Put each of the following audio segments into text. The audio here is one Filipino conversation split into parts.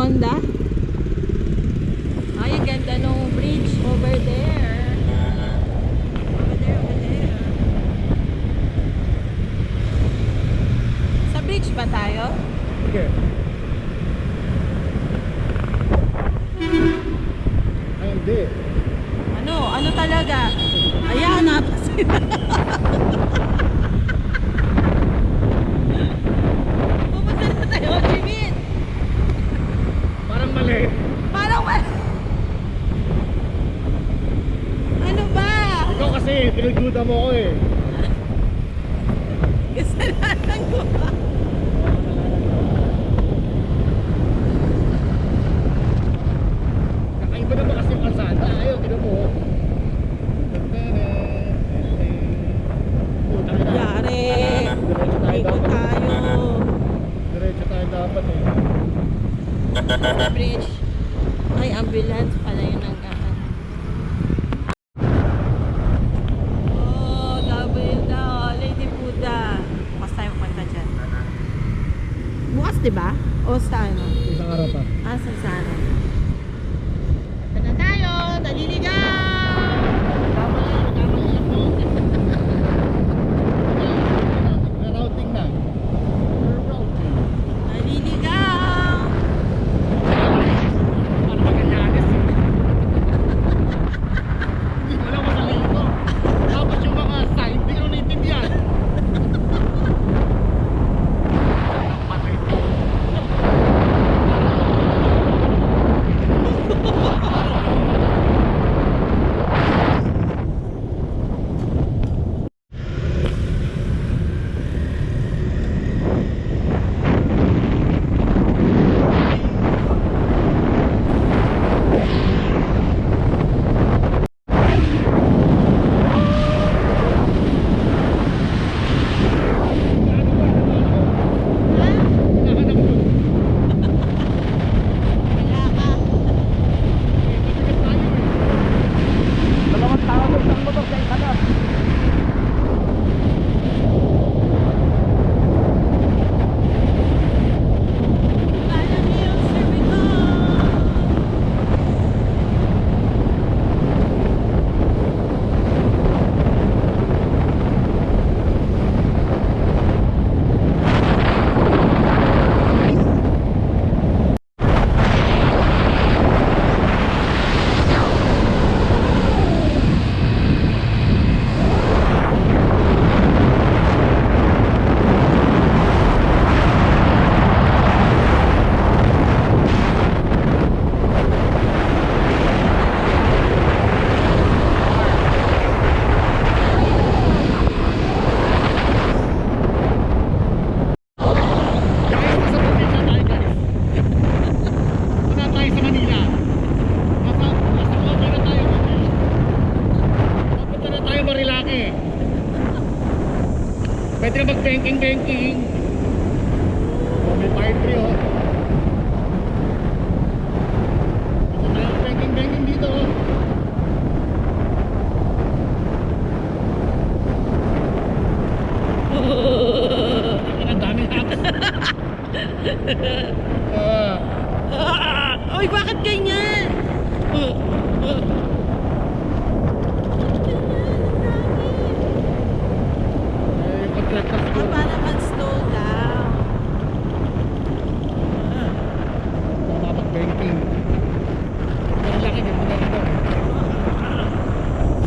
Rotonda. Ay, ang ganda nung bridge over there. Over there, over there. Sa bridge ba tayo? Sige. Ay, hindi. Ano talaga? Ayan, napasin. Pupunta na tayo, Jimin. Parang mali. Parang wala. Ano ba? Ikaw kasi, pinagduda mo ko eh. Kasalanan ko ba? Kakaiba naman kasi yung kalsada. Ayaw, tinan mo. Putang ina. Yari. Diretso tayo Ikot dapat. tayo. Diretso tayo dapat eh. Sa bridge. Ay, ambulance pala yun ang gaan. Oh, W daw. Lady Buddha. Bukas tayo punta dyan. Bukas, diba? O sa ano? Isang araw pa. Ah, sa ano? Ito na tayo! Naliligaw! Routing na. Naliligaw! Ano ba ganyanis? Hindi mo lang masali ito. Tapos yung mga sign, hindi ko naintindihan. Patay ito. Wala ka. Dalawang tao ng isang motor sa isa na. Kala niyo yung cervical. Guys, nasa probinsya tayo guys. Wala tayo sa Manila. Nasa okay na tayo. Papunta na tayo Marilake. Pwede na mag-banking. Oh, may fire tree oh. Pwede tayo mag-banking dito oh. Ang dami natin. Ay, bakit ganyan? Yung contractor siguro. Para mag-slow down. Makapag-banking. Marilake, ganito na ito.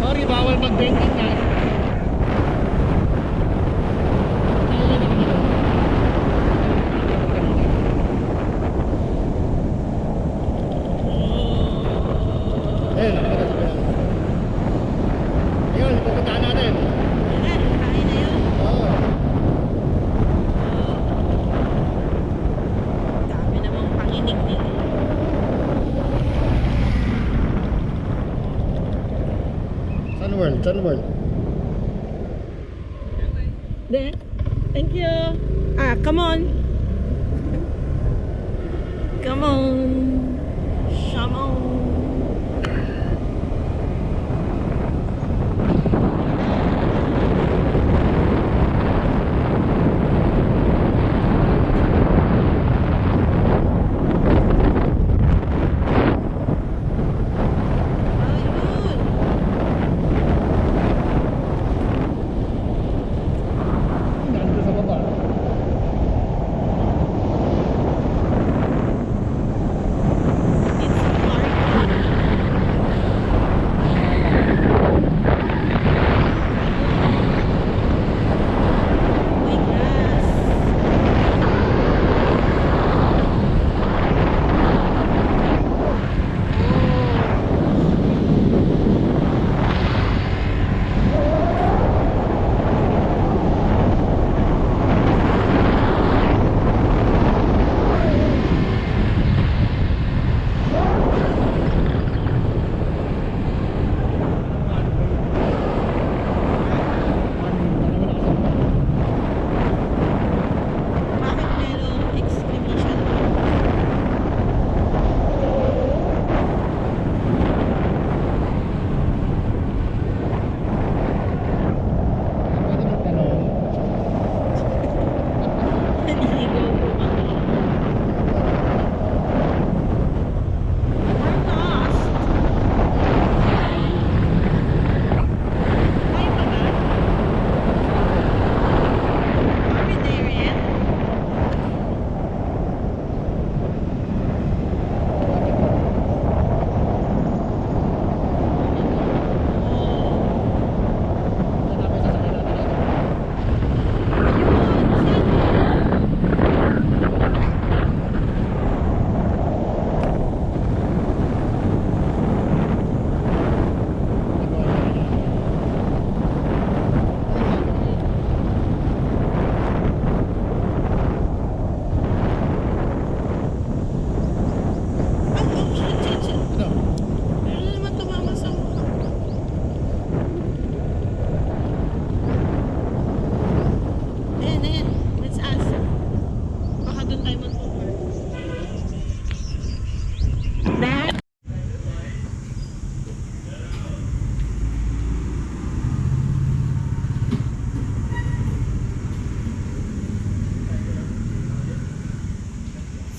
Sorry, bawal mag-banking na. Ayun, pupuntahan natin. Ayan, kain na yun. Oo. Dami namang panginig nila. Sun World. There. Thank you. Ah, come on. Come on. Come on.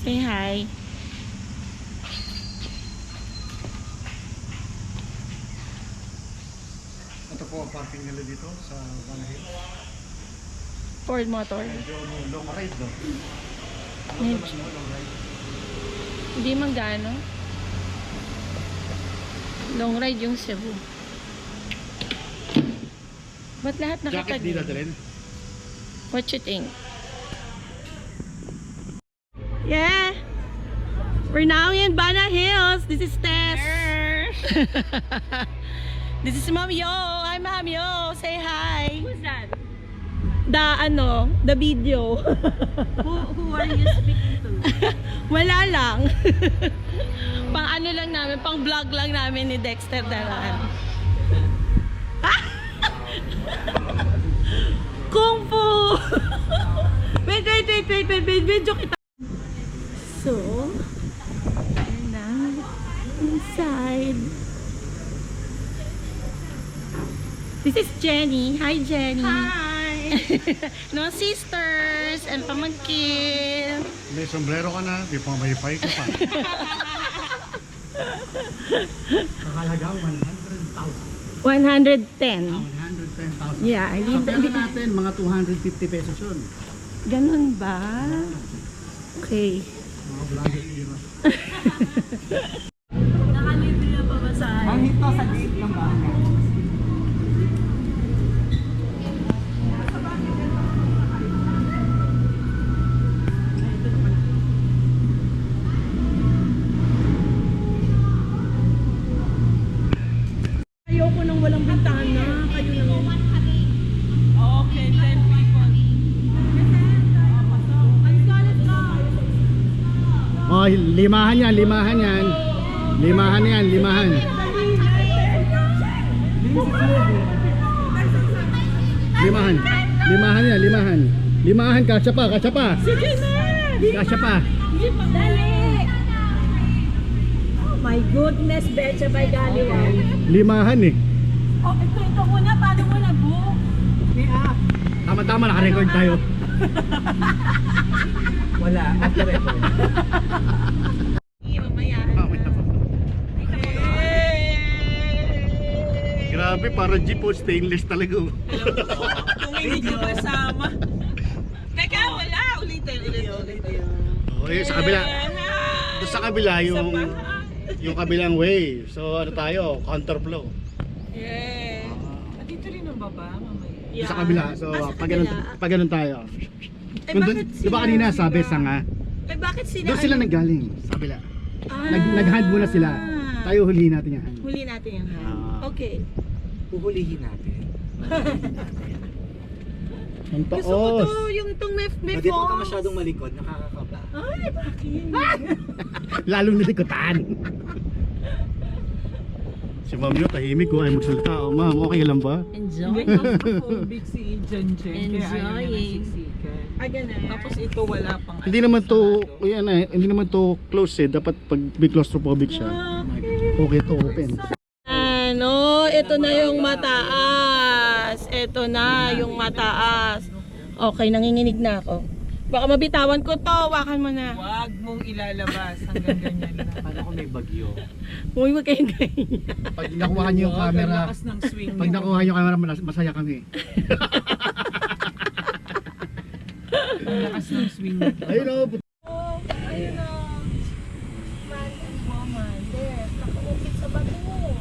Say hi. Ito po ang parking nila dito sa Banahil. Ford Motor. Medyo long ride, no? Medyo. Long ride. Hindi man gaano. Long ride yung Cebu. Ba't lahat Jacket di nakatag? dadalhin? What you think? Yeah! We're now in Bana Hills. This is Tess. This is Ma'am Yo. Hi Ma'am Yo. Say hi. Who's that? The video. Who are you speaking to? Wala lang. Pang ano lang namin, pang vlog lang namin ni Dexter Daran. Kung Fu! wait, video kita. So, we're now inside. This is Jenny. Hi, Jenny. Hi! No sisters and pamangkin. May sombrero ka na, di pa may fi ka pa. Kakalagang 100,000. 110. 110,000. Yeah, Sa pera natin, mga 250 pesos yun. ganun ba? Okay. Mga vlogger era. Nakalibre na pa ba sa Manghito sa gate ng bahay. Ayoko nang walang bintana. Kayo lang. Okay, 10 people. Oh, limahan yan, limahan yan. Limahan yan, limahan. Limahan. Limahan yan, limahan. Limahan, kasya pa, kasya pa. Sige na! Kasya pa. Dali! Oh my goodness, Betcha by Galiwan. Limahan eh. Oh, ito muna. Paano mo na-book? Tama-tama, naka-record tayo. Wala, after record. Mamaya. Grabe, para jeep o stainless talaga. Kung hindi ka kasama. Teka, wala. Ulitin. Okay, sa kabila. Doon sa kabila yung kabilang way. So ano tayo, counterflow. Yeah. Dito rin ang baba, mamaya. Doon sa kabila. So pag ganun tayo. Eh, Kung bakit di ba kanina sabi sa nga, Eh, bakit sila? doon sila naggaling sa kabila. Ah. Nag-hand muna sila. Tayo hulihin natin yan. Huli natin yung hand. Ah. Okay. Puhulihin natin. Ang Gusto ko taos. to, yung tong may Hindi falls. ka masyadong malikod, nakakakaba. Ay, bakit? Lalong nalikutan. Si Ma'am Yo, tahimik ko ay magsalita. Oh, Ma'am, okay lang ba? Enjoy. Claustrophobic si Jen Jen. Kaya ayaw niya Enjoying. nasiksikan. Ah, ganun. Tapos ito wala pang Hindi naman to, yan eh, hindi naman to close eh. Dapat pag may claustrophobic siya, okay to open. Ano, ito na yung mataas. Ito na yung mataas. Okay, nanginginig na ako. Baka mabitawan ko to. Wakan mo na. Huwag mong ilalabas hanggang ganyan lang. Paano kung may bagyo? Huwag mo kayong ganyan. Pag nakuha niyo yung Huwag, camera, ang lakas ng swing pag mo. nakuha niyo yung camera, masaya kami. Ang lakas ng swing mo. Ayun o, Oh, ayun o. Man and woman. There. Nakaupit sa bato.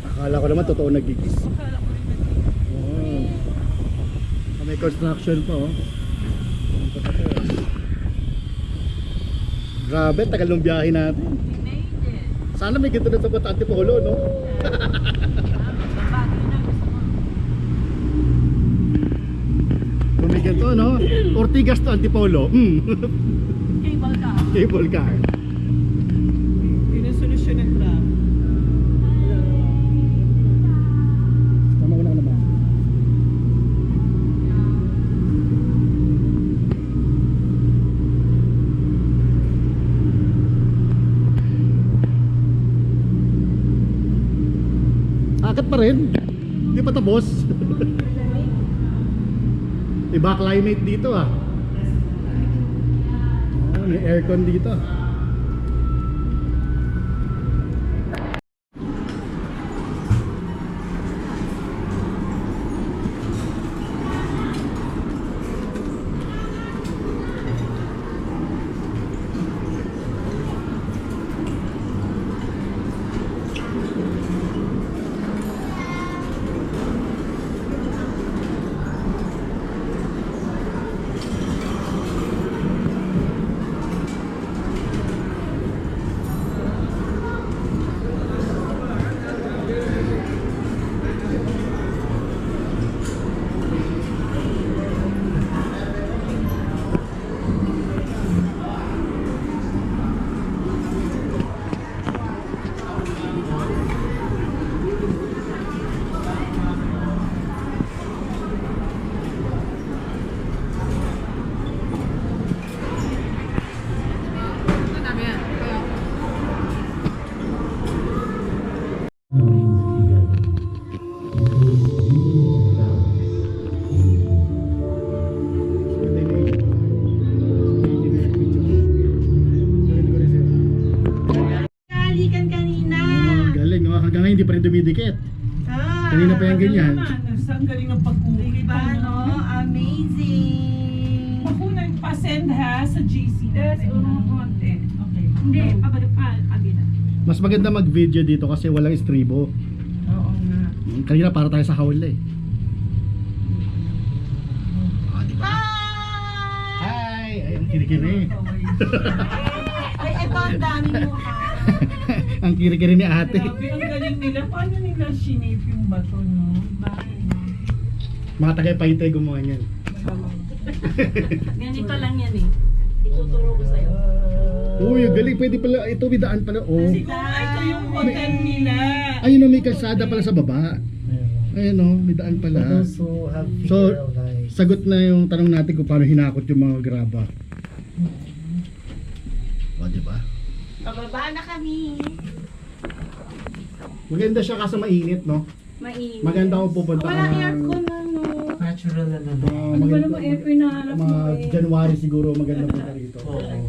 akala ko naman totoo nagigis. Akala ko rin Oh. May construction pa oh. Grabe, tagal ng biyahe natin. Sana may gito na sa Bata Antipolo, no? Kung may ganito, no? Ortigas to Antipolo. Cable car. Cable car. Pinusolusyonan lang. Tama ko na naman. Akit pa rin. Hindi pa tapos. Iba climate dito ah. Oh, may aircon dito. rin dumidikit. Ah, Kanina pa yan ganyan. Ang galing ng pag-uwi. diba, no? Amazing. Ako nagpa-send ha sa GC natin. konti. Okay. Hindi, pabila. Mas maganda mag-video dito kasi walang istribo. Oo nga. Kanina para tayo sa haul eh. Ah, di ba? Hi! Ay, ang kiri-kiri. Ay, eto ang dami mo ha. Ang kiri-kiri ni ate. Grabe, ang galing nila. Paano nila sinape yung bato, no? Bakit, no? Mga tagay-paitay gumawa niyan. Ganito lang yan eh. Ituturo ko sa'yo. Uy, ang galing. Pwede pala. Ito, may daan pala. Oh. Kasi kung ito yung hotel nila. Ayun o, may kalsada pala sa baba. Ayun o, may daan pala. Also have So, female guys. sagot na yung tanong natin kung paano hinakot yung mga graba. O, diba? Pababa na kami. Maganda siya kasi mainit, no? Mainit. Maganda kung pupunta ka Wala ng- aircon na, no? Natural na naman. Ano ba naman aircon na hanap mo Mga eh? January siguro maganda punta rito. Oo.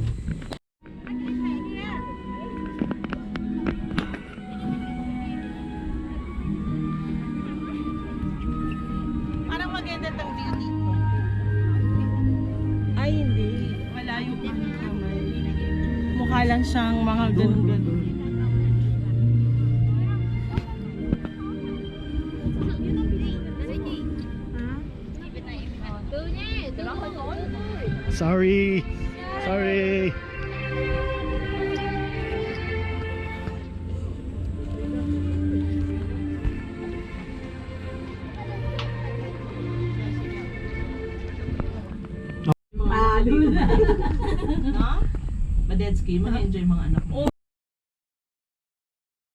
Parang maganda tang view dito. Ay, hindi. Malayo pa naman. Mukha lang siyang mga ganun-ganun. Sorry. Sorry. Ma-dead ski, mag-enjoy mga anak mo.